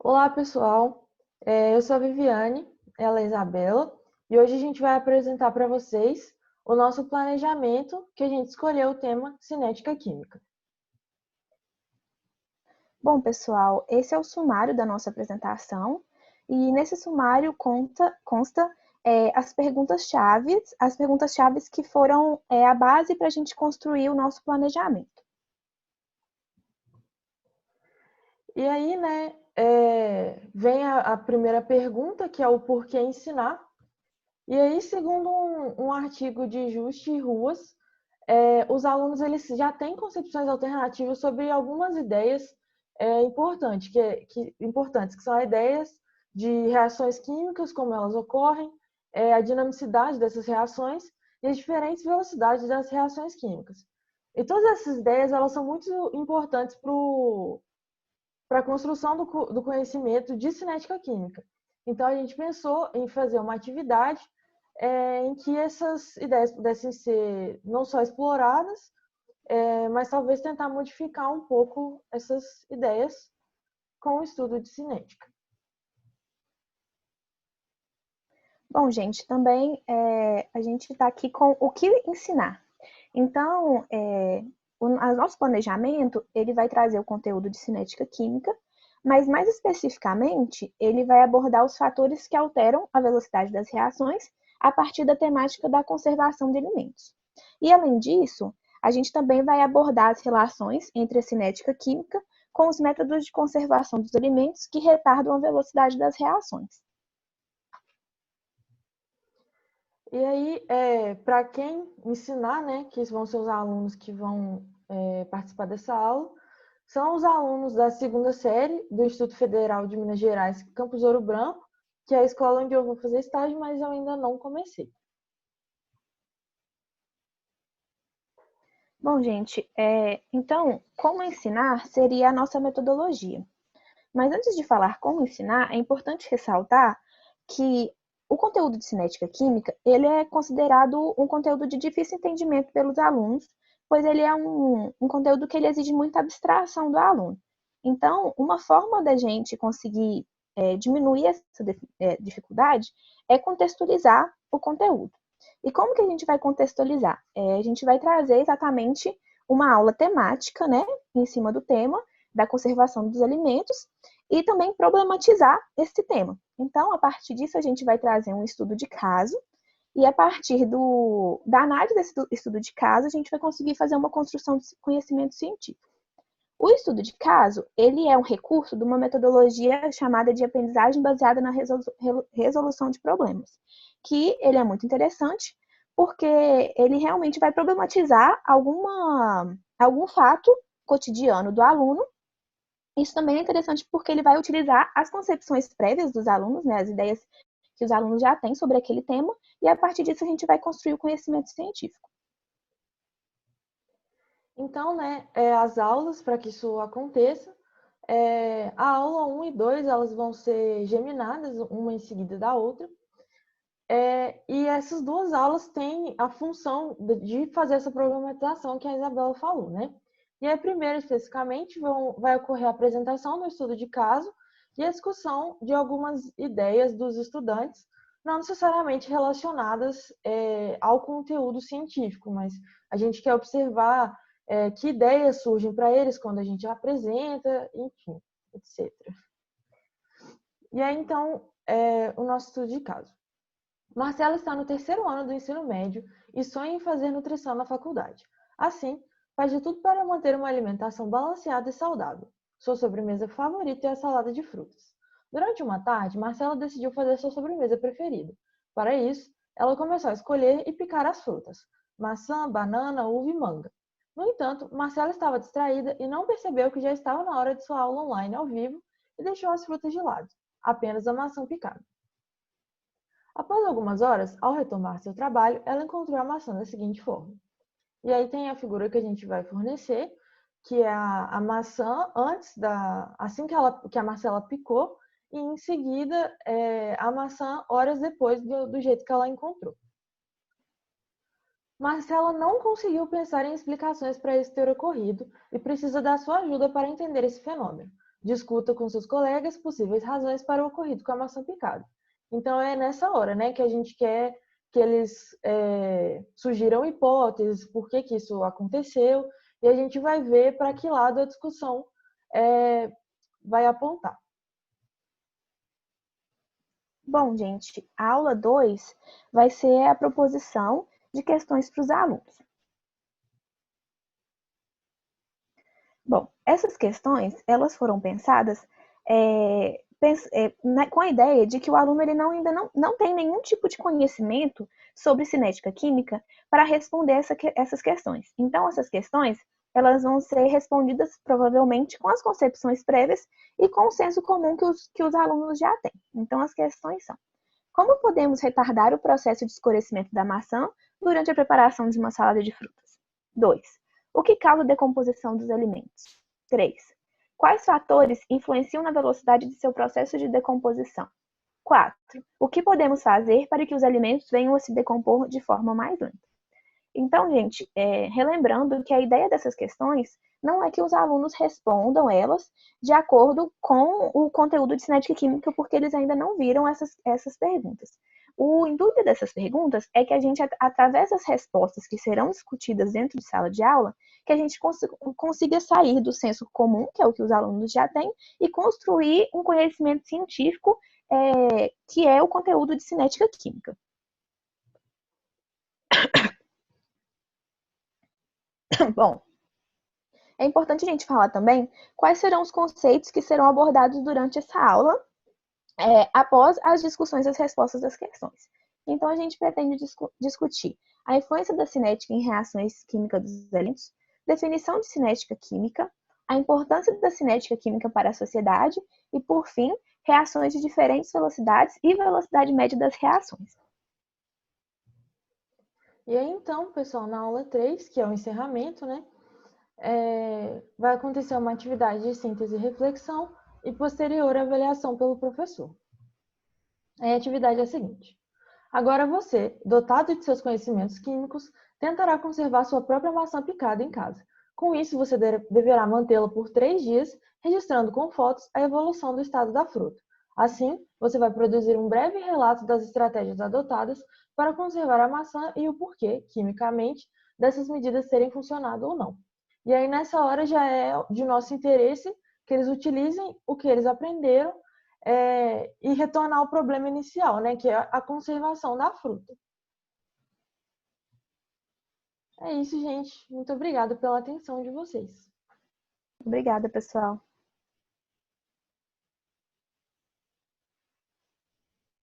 Olá, pessoal. Eu sou a Viviane, ela é a Isabela, e hoje a gente vai apresentar para vocês o nosso planejamento que a gente escolheu o tema cinética química. Bom, pessoal, esse é o sumário da nossa apresentação e nesse sumário consta as perguntas-chave que foram a base para a gente construir o nosso planejamento. E aí, né, vem a primeira pergunta, que é o porquê ensinar. E aí, segundo um artigo de Juste e Ruas, os alunos eles já têm concepções alternativas sobre algumas ideias importantes, que são ideias de reações químicas, como elas ocorrem, a dinamicidade dessas reações e as diferentes velocidades das reações químicas. E todas essas ideias elas são muito importantes para a construção do conhecimento de cinética química. Então, a gente pensou em fazer uma atividade em que essas ideias pudessem ser não só exploradas, mas talvez tentar modificar um pouco essas ideias com o estudo de cinética. Bom, gente, também a gente está aqui com o que ensinar. Então, o nosso planejamento ele vai trazer o conteúdo de cinética química, mas mais especificamente ele vai abordar os fatores que alteram a velocidade das reações a partir da temática da conservação de alimentos. E além disso, a gente também vai abordar as relações entre a cinética química com os métodos de conservação dos alimentos que retardam a velocidade das reações. E aí, para quem ensinar, né, que vão ser os alunos que vão participar dessa aula, são os alunos da segunda série do Instituto Federal de Minas Gerais, Campus Ouro Branco, que é a escola onde eu vou fazer estágio, mas eu ainda não comecei. Bom, gente, então, como ensinar seria a nossa metodologia. Mas antes de falar como ensinar, é importante ressaltar que o conteúdo de cinética química, ele é considerado um conteúdo de difícil entendimento pelos alunos, pois ele é um conteúdo que ele exige muita abstração do aluno. Então, uma forma da gente conseguir diminuir essa dificuldade é contextualizar o conteúdo. E como que a gente vai contextualizar? A gente vai trazer exatamente uma aula temática, né, em cima do tema da conservação dos alimentos e também problematizar esse tema. Então, a partir disso, a gente vai trazer um estudo de caso e a partir da análise desse estudo de caso, a gente vai conseguir fazer uma construção de conhecimento científico. O estudo de caso, ele é um recurso de uma metodologia chamada de aprendizagem baseada na resolução de problemas, que ele é muito interessante porque ele realmente vai problematizar algum fato cotidiano do aluno. Isso também é interessante porque ele vai utilizar as concepções prévias dos alunos, né, as ideias que os alunos já têm sobre aquele tema, e a partir disso a gente vai construir o conhecimento científico. Então, né, as aulas, para que isso aconteça, a aula 1 e 2 elas vão ser geminadas, uma em seguida da outra, e essas duas aulas têm a função de fazer essa problematização que a Isabela falou, né? E a primeira, especificamente, vai ocorrer a apresentação do estudo de caso e a discussão de algumas ideias dos estudantes, não necessariamente relacionadas ao conteúdo científico, mas a gente quer observar que ideias surgem para eles quando a gente apresenta, enfim, etc. E aí, então, o nosso estudo de caso. Marcela está no terceiro ano do ensino médio e sonha em fazer nutrição na faculdade. Assim, faz de tudo para manter uma alimentação balanceada e saudável. Sua sobremesa favorita é a salada de frutas. Durante uma tarde, Marcela decidiu fazer sua sobremesa preferida. Para isso, ela começou a escolher e picar as frutas: maçã, banana, uva e manga. No entanto, Marcela estava distraída e não percebeu que já estava na hora de sua aula online ao vivo e deixou as frutas de lado, apenas a maçã picada. Após algumas horas, ao retomar seu trabalho, ela encontrou a maçã da seguinte forma. E aí tem a figura que a gente vai fornecer, que é a maçã assim que a Marcela picou, e em seguida a maçã horas depois do jeito que ela encontrou. Marcela não conseguiu pensar em explicações para isso ter ocorrido e precisa da sua ajuda para entender esse fenômeno. discuta com seus colegas possíveis razões para o ocorrido com a maçã picada. Então, é nessa hora, né, que a gente quer que eles sugiram hipóteses, por que isso aconteceu, e a gente vai ver para que lado a discussão vai apontar. Bom, gente, a aula 2 vai ser a proposição de questões para os alunos. Bom, essas questões, elas foram pensadas com a ideia de que o aluno ele ainda não tem nenhum tipo de conhecimento sobre cinética química para responder essas questões. Então, essas questões, elas vão ser respondidas provavelmente com as concepções prévias e com o senso comum que os alunos já têm. Então, as questões são: como podemos retardar o processo de escurecimento da maçã durante a preparação de uma salada de frutas? 2. O que causa a decomposição dos alimentos? 3. Quais fatores influenciam na velocidade de seu processo de decomposição? 4. O que podemos fazer para que os alimentos venham a se decompor de forma mais lenta? Então, gente, relembrando que a ideia dessas questões não é que os alunos respondam elas de acordo com o conteúdo de cinética química, porque eles ainda não viram essas perguntas. O intuito dessas perguntas é que a gente, através das respostas que serão discutidas dentro de sala de aula, que a gente consiga sair do senso comum, que é o que os alunos já têm, e construir um conhecimento científico que é o conteúdo de cinética química. Bom, é importante a gente falar também quais serão os conceitos que serão abordados durante essa aula, após as discussões e as respostas das questões. Então, a gente pretende discutir a influência da cinética em reações químicas dos elementos, definição de cinética química, a importância da cinética química para a sociedade e, por fim, reações de diferentes velocidades e velocidade média das reações. E aí, então, pessoal, na aula 3, que é o encerramento, né, vai acontecer uma atividade de síntese e reflexão e posterior avaliação pelo professor. A atividade é a seguinte: agora você, dotado de seus conhecimentos químicos, tentará conservar sua própria maçã picada em casa. Com isso, você deverá mantê-la por 3 dias, registrando com fotos a evolução do estado da fruta. Assim, você vai produzir um breve relato das estratégias adotadas para conservar a maçã e o porquê, quimicamente, dessas medidas terem funcionado ou não. E aí, nessa hora, já é de nosso interesse que eles utilizem o que eles aprenderam e retornar ao problema inicial, né, que é a conservação da fruta. É isso, gente. Muito obrigada pela atenção de vocês. Obrigada, pessoal.